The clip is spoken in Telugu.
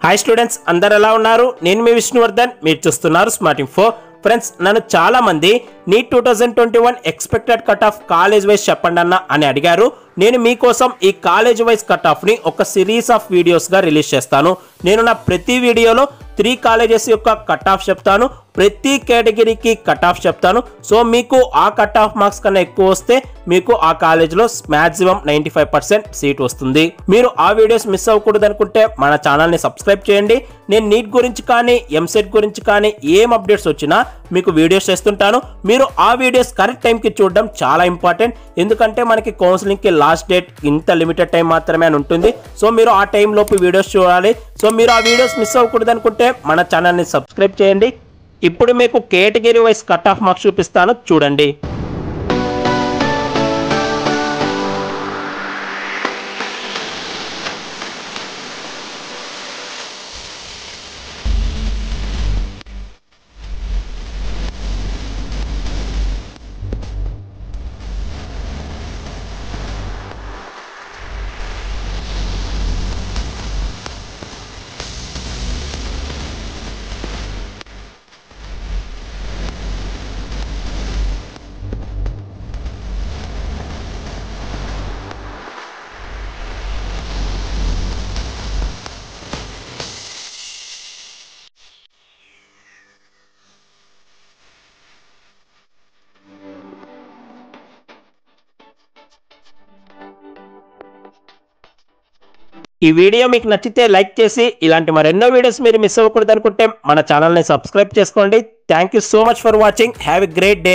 హాయ్ స్టూడెంట్స్, అందరు ఎలా ఉన్నారు? నేను మీ విష్ణువర్ధన్, మీరు చూస్తున్నారు స్మార్ట్ ఇన్ఫో. ఫ్రెండ్స్, నన్ను చాలా మంది NEET 2021 expected cut off college wise చెప్పండి అన్న అని అడిగారు. నేను మీకోసం ఈ కాలేజ్ వైజ్ కట్ ఆఫ్ ని ఒక సిరీస్ ఆఫ్ వీడియోస్ గా రిలీజ్ చేస్తాను. నేను నా ప్రతి వీడియోలో 3 కాలేజెస్ యొక్క కట్ ఆఫ్ చెప్తాను, ప్రతి కేటగిరీకి కట్ ఆఫ్ చెప్తాను. సో మీకు ఆ కట్ ఆఫ్ మార్క్స్ కన్నా ఎక్కువ వస్తే మీకు ఆ కాలేజ్లో మాక్సిమం 95% సీట్ వస్తుంది. మీరు ఆ వీడియోస్ మిస్ అవ్వకూడదు అనుకుంటే మన ఛానల్ని సబ్స్క్రైబ్ చేయండి. నేను నీట్ గురించి కానీ ఎంసెట్ గురించి కానీ ఏం అప్డేట్స్ వచ్చినా మీకు వీడియోస్ చేస్తుంటాను. మీరు ఆ వీడియోస్ కరెక్ట్ టైంకి చూడడం చాలా ఇంపార్టెంట్. ఎందుకంటే మనకి కౌన్సిలింగ్కి లాస్ట్ డేట్ ఇంత లిమిటెడ్ టైం మాత్రమే అని ఉంటుంది. సో మీరు ఆ టైం లోపు వీడియోస్ చూడాలి. సో మీరు ఆ వీడియోస్ మిస్ అవ్వకూడదు అనుకుంటే మన ఛానల్ని సబ్స్క్రైబ్ చేయండి. ఇప్పుడు మీకు category wise cut off marks చూపిస్తాను, చూడండి. ఈ వీడియో మీకు నచ్చితే లైక్ చేసి ఇలాంటి మరెన్నో వీడియోస్ మీరు మిస్ అవ్వకూడదు అనుకుంటే మన ఛానల్ని సబ్స్క్రైబ్ చేసుకోండి. Thank you so much for watching. Have a great day.